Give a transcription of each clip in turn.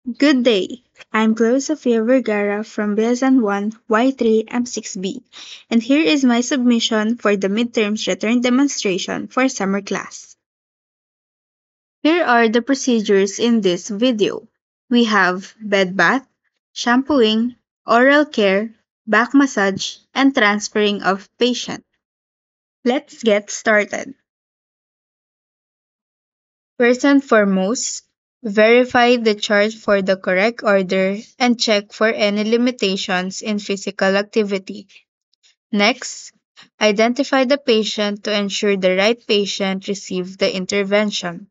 Good day. I'm Chloe Sofia Vergara from BSN1 Y3 M6B, and here is my submission for the midterms return demonstration for summer class. Here are the procedures in this video. We have bed bath, shampooing, oral care, back massage, and transferring of patient. Let's get started. First and foremost, verify the chart for the correct order and check for any limitations in physical activity. Next, identify the patient to ensure the right patient receive the intervention.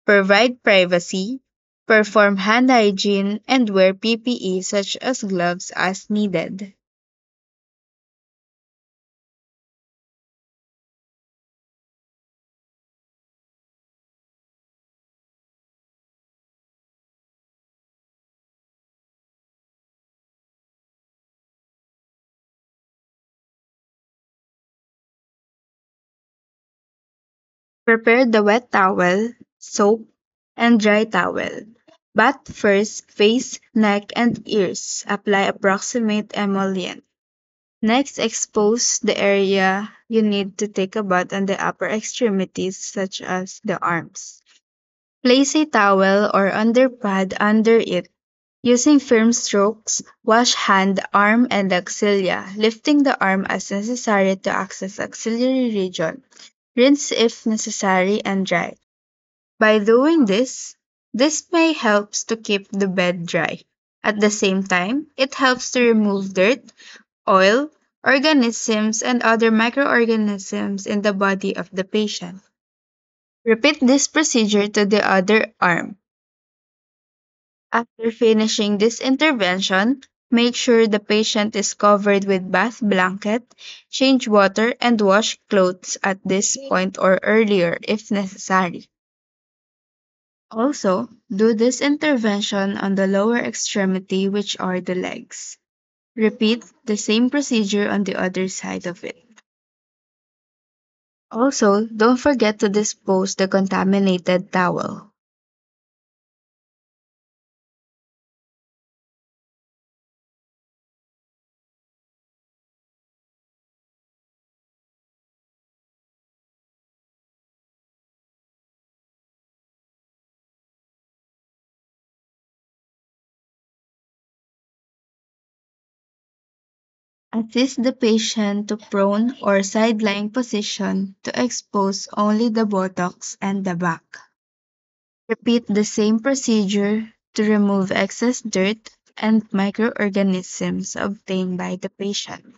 Provide privacy, perform hand hygiene, and wear PPE such as gloves as needed. Prepare the wet towel, soap, and dry towel. Bath first face, neck, and ears. Apply approximate emollient. Next, expose the area you need to take a bath on the upper extremities, such as the arms. Place a towel or underpad under it. Using firm strokes, wash hand, arm, and axilla, lifting the arm as necessary to access axillary region. Rinse if necessary and dry. By doing this may helps to keep the bed dry. At the same time, it helps to remove dirt, oil, organisms, and other microorganisms in the body of the patient. Repeat this procedure to the other arm. After finishing this intervention, make sure the patient is covered with bath blanket, change water, and wash clothes at this point or earlier if necessary. Also, do this intervention on the lower extremity, which are the legs. Repeat the same procedure on the other side of it. Also, don't forget to dispose the contaminated towel. Assist the patient to prone or side-lying position to expose only the buttocks and the back. Repeat the same procedure to remove excess dirt and microorganisms obtained by the patient.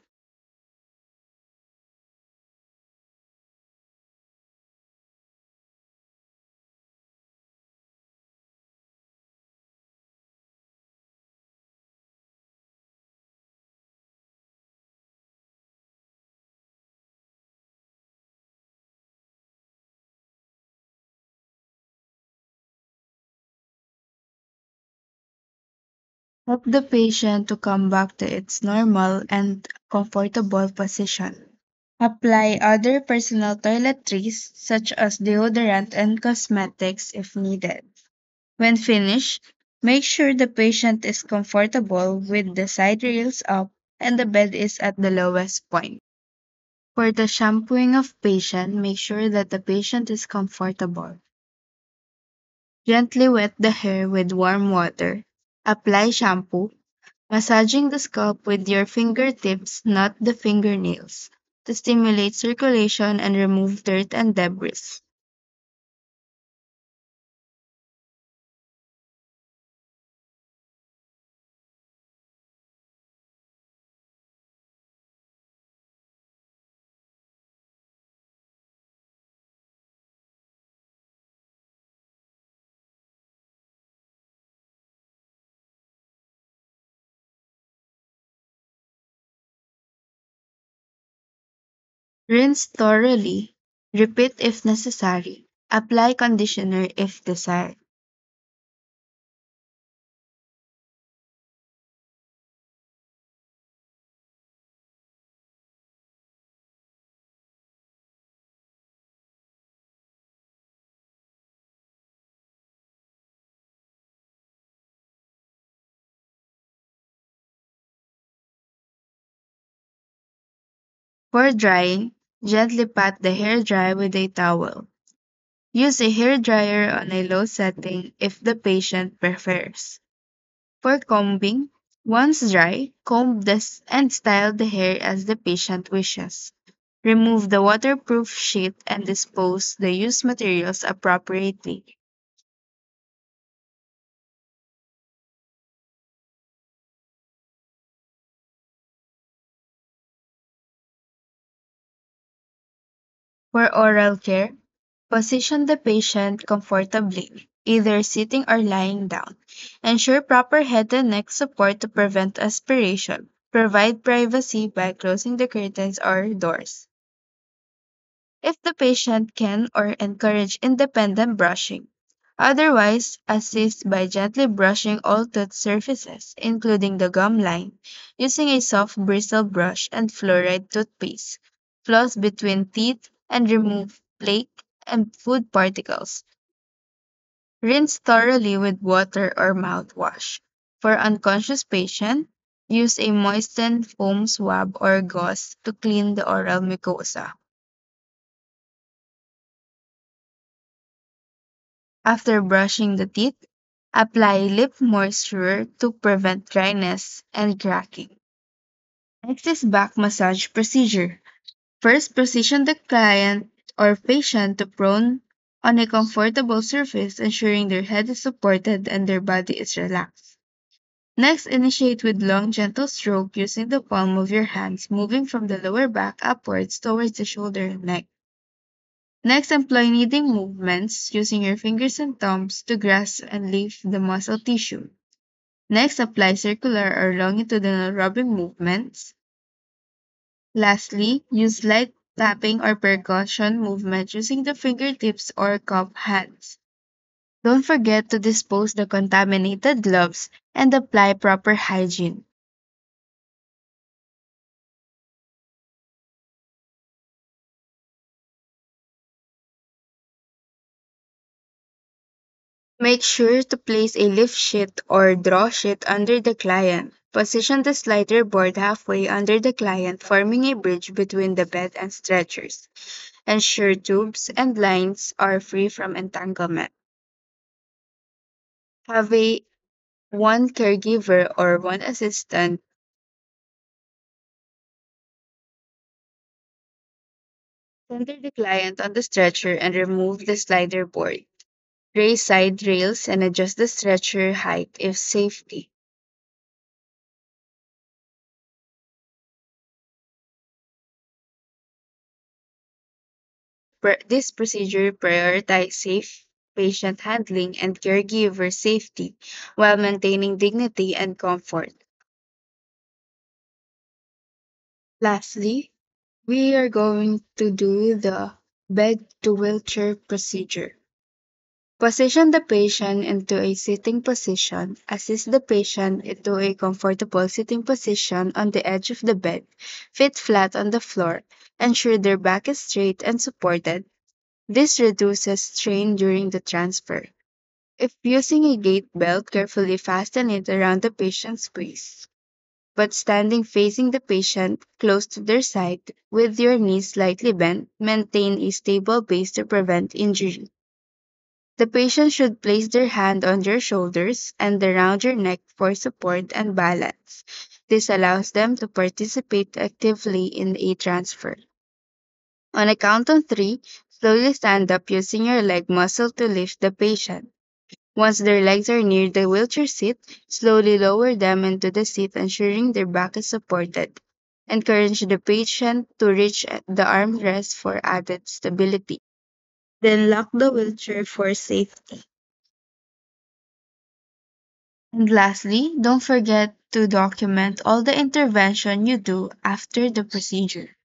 Help the patient to come back to its normal and comfortable position. Apply other personal toiletries such as deodorant and cosmetics if needed. When finished, make sure the patient is comfortable with the side rails up and the bed is at the lowest point. For the shampooing of patient, make sure that the patient is comfortable. Gently wet the hair with warm water. Apply shampoo, massaging the scalp with your fingertips, not the fingernails, to stimulate circulation and remove dirt and debris. Rinse thoroughly. Repeat if necessary. Apply conditioner if desired. For drying, gently pat the hair dry with a towel. Use a hair dryer on a low setting if the patient prefers. For combing, once dry, comb this and style the hair as the patient wishes. Remove the waterproof sheet and dispose the used materials appropriately. For oral care, position the patient comfortably, either sitting or lying down. Ensure proper head and neck support to prevent aspiration. Provide privacy by closing the curtains or doors. If the patient can or encourage independent brushing. Otherwise, assist by gently brushing all tooth surfaces, including the gum line, using a soft bristle brush and fluoride toothpaste. Floss between teeth and remove plaque and food particles. Rinse thoroughly with water or mouthwash. For unconscious patient, use a moistened foam swab or gauze to clean the oral mucosa. After brushing the teeth, apply lip moisture to prevent dryness and cracking. Next is back massage procedure. First, position the client or patient to prone on a comfortable surface, ensuring their head is supported and their body is relaxed. Next, initiate with long, gentle stroke using the palm of your hands, moving from the lower back upwards towards the shoulder and neck. Next, employ kneading movements using your fingers and thumbs to grasp and lift the muscle tissue. Next, apply circular or longitudinal rubbing movements. Lastly, use light tapping or percussion movement using the fingertips or cup hands. Don't forget to dispose the contaminated gloves and apply proper hygiene. Make sure to place a lift sheet or draw sheet under the client. Position the slider board halfway under the client, forming a bridge between the bed and stretchers. Ensure tubes and lines are free from entanglement. Have a one caregiver or one assistant center the client on the stretcher and remove the slider board. Raise side rails and adjust the stretcher height if safety. This procedure prioritizes safe patient handling and caregiver safety while maintaining dignity and comfort. Lastly, we are going to do the bed to wheelchair procedure. Position the patient into a sitting position. Assist the patient into a comfortable sitting position on the edge of the bed, feet flat on the floor. Ensure their back is straight and supported. This reduces strain during the transfer. If using a gait belt, carefully fasten it around the patient's waist, but standing facing the patient close to their side with your knees slightly bent, maintain a stable base to prevent injury. The patient should place their hand on your shoulders and around your neck for support and balance. This allows them to participate actively in a transfer. On a count of three, slowly stand up using your leg muscle to lift the patient. Once their legs are near the wheelchair seat, slowly lower them into the seat, ensuring their back is supported. Encourage the patient to reach the armrest for added stability. Then lock the wheelchair for safety. And lastly, don't forget to document all the intervention you do after the procedure.